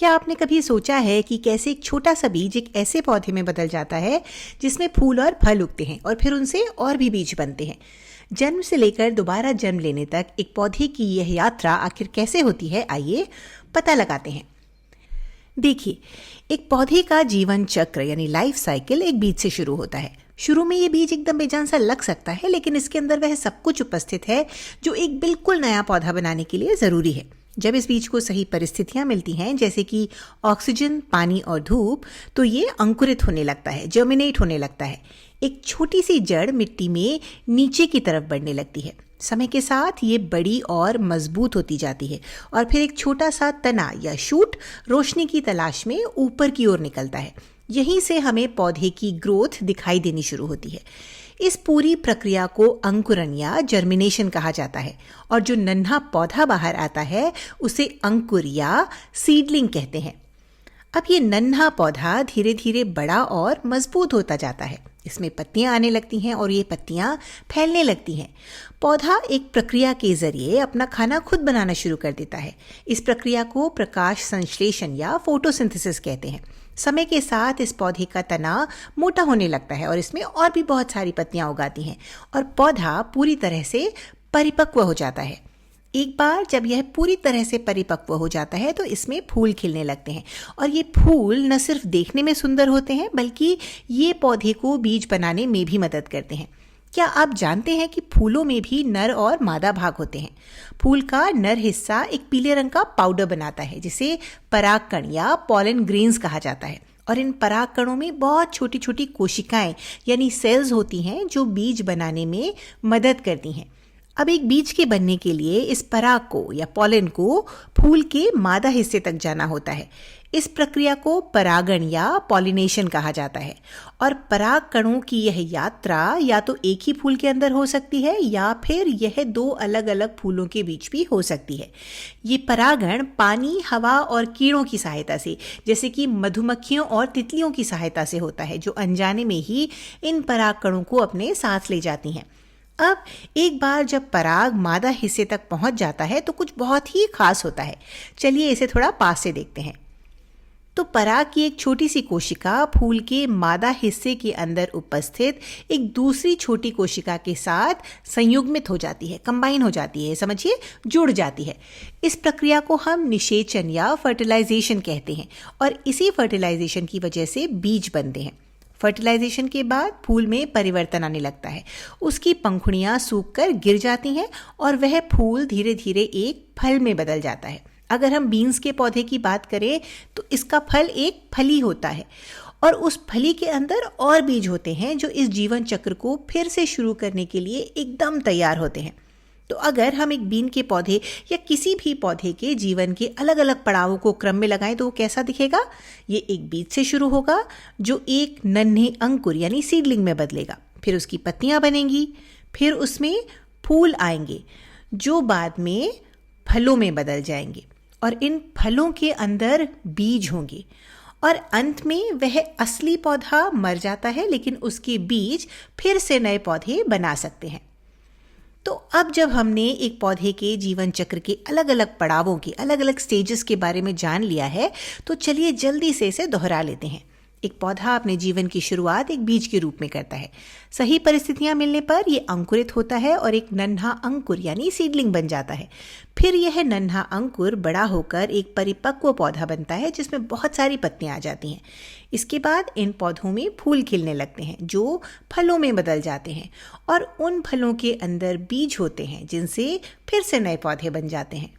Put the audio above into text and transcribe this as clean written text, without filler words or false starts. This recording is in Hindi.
क्या आपने कभी सोचा है कि कैसे एक छोटा सा बीज एक ऐसे पौधे में बदल जाता है जिसमें फूल और फल उगते हैं और फिर उनसे और भी बीज बनते हैं। जन्म से लेकर दोबारा जन्म लेने तक एक पौधे की यह यात्रा आखिर कैसे होती है, आइए पता लगाते हैं। देखिए, एक पौधे का जीवन चक्र यानी लाइफ साइकिल एक बीज से शुरू होता है। शुरू में ये बीज एकदम बेजान सा लग सकता है, लेकिन इसके अंदर वह सब कुछ उपस्थित है जो एक बिल्कुल नया पौधा बनाने के लिए जरूरी है। जब इस बीज को सही परिस्थितियां मिलती हैं, जैसे कि ऑक्सीजन, पानी और धूप, तो ये अंकुरित होने लगता है, जर्मिनेट होने लगता है। एक छोटी सी जड़ मिट्टी में नीचे की तरफ बढ़ने लगती है। समय के साथ ये बड़ी और मजबूत होती जाती है और फिर एक छोटा सा तना या शूट रोशनी की तलाश में ऊपर की ओर निकलता है। यहीं से हमें पौधे की ग्रोथ दिखाई देनी शुरू होती है। इस पूरी प्रक्रिया को अंकुरण या जर्मिनेशन कहा जाता है और जो नन्हा पौधा बाहर आता है उसे अंकुर या सीडलिंग कहते हैं। अब ये नन्हा पौधा धीरे धीरे बड़ा और मजबूत होता जाता है। इसमें पत्तियां आने लगती हैं और ये पत्तियां फैलने लगती हैं। पौधा एक प्रक्रिया के जरिए अपना खाना खुद बनाना शुरू कर देता है। इस प्रक्रिया को प्रकाश संश्लेषण या फोटोसिंथेसिस कहते हैं। समय के साथ इस पौधे का तना मोटा होने लगता है और इसमें और भी बहुत सारी पत्तियां उगाती हैं और पौधा पूरी तरह से परिपक्व हो जाता है। एक बार जब यह पूरी तरह से परिपक्व हो जाता है तो इसमें फूल खिलने लगते हैं और ये फूल न सिर्फ देखने में सुंदर होते हैं, बल्कि ये पौधे को बीज बनाने में भी मदद करते हैं। क्या आप जानते हैं कि फूलों में भी नर और मादा भाग होते हैं? फूल का नर हिस्सा एक पीले रंग का पाउडर बनाता है जिसे परागकण या पॉलन ग्रेन्स कहा जाता है और इन परागकणों में बहुत छोटी छोटी कोशिकाएं यानी सेल्स होती हैं जो बीज बनाने में मदद करती हैं। अब एक बीज के बनने के लिए इस पराग को या पॉलन को फूल के मादा हिस्से तक जाना होता है। इस प्रक्रिया को परागण या पॉलिनेशन कहा जाता है और पराग कणों की यह यात्रा या तो एक ही फूल के अंदर हो सकती है या फिर यह दो अलग अलग फूलों के बीच भी हो सकती है। ये परागण पानी, हवा और कीड़ों की सहायता से, जैसे कि मधुमक्खियों और तितलियों की सहायता से होता है, जो अनजाने में ही इन पराग कणों को अपने साथ ले जाती हैं। अब एक बार जब पराग मादा हिस्से तक पहुंच जाता है तो कुछ बहुत ही खास होता है। चलिए इसे थोड़ा पास से देखते हैं। तो पराग की एक छोटी सी कोशिका फूल के मादा हिस्से के अंदर उपस्थित एक दूसरी छोटी कोशिका के साथ संयुग्मित हो जाती है, कंबाइन हो जाती है, समझिए जुड़ जाती है। इस प्रक्रिया को हम निषेचन या फर्टिलाइजेशन कहते हैं और इसी फर्टिलाइजेशन की वजह से बीज बनते हैं। फर्टिलाइजेशन के बाद फूल में परिवर्तन आने लगता है। उसकी पंखुड़ियां सूखकर गिर जाती हैं और वह फूल धीरे धीरे एक फल में बदल जाता है। अगर हम बीन्स के पौधे की बात करें तो इसका फल एक फली होता है और उस फली के अंदर और बीज होते हैं जो इस जीवन चक्र को फिर से शुरू करने के लिए एकदम तैयार होते हैं। तो अगर हम एक बीन के पौधे या किसी भी पौधे के जीवन के अलग अलग पड़ावों को क्रम में लगाएं तो वो कैसा दिखेगा? ये एक बीज से शुरू होगा जो एक नन्हे अंकुर यानी सीडलिंग में बदलेगा, फिर उसकी पत्तियां बनेंगी, फिर उसमें फूल आएंगे जो बाद में फलों में बदल जाएंगे और इन फलों के अंदर बीज होंगे और अंत में वह असली पौधा मर जाता है, लेकिन उसके बीज फिर से नए पौधे बना सकते हैं। तो अब जब हमने एक पौधे के जीवन चक्र के अलग अलग पड़ावों के अलग अलग स्टेजेस के बारे में जान लिया है, तो चलिए जल्दी से इसे दोहरा लेते हैं। एक पौधा अपने जीवन की शुरुआत एक बीज के रूप में करता है। सही परिस्थितियां मिलने पर यह अंकुरित होता है और एक नन्हा अंकुर यानी सीडलिंग बन जाता है। फिर यह नन्हा अंकुर बड़ा होकर एक परिपक्व पौधा बनता है जिसमें बहुत सारी पत्तियां आ जाती हैं। इसके बाद इन पौधों में फूल खिलने लगते हैं जो फलों में बदल जाते हैं और उन फलों के अंदर बीज होते हैं जिनसे फिर से नए पौधे बन जाते हैं।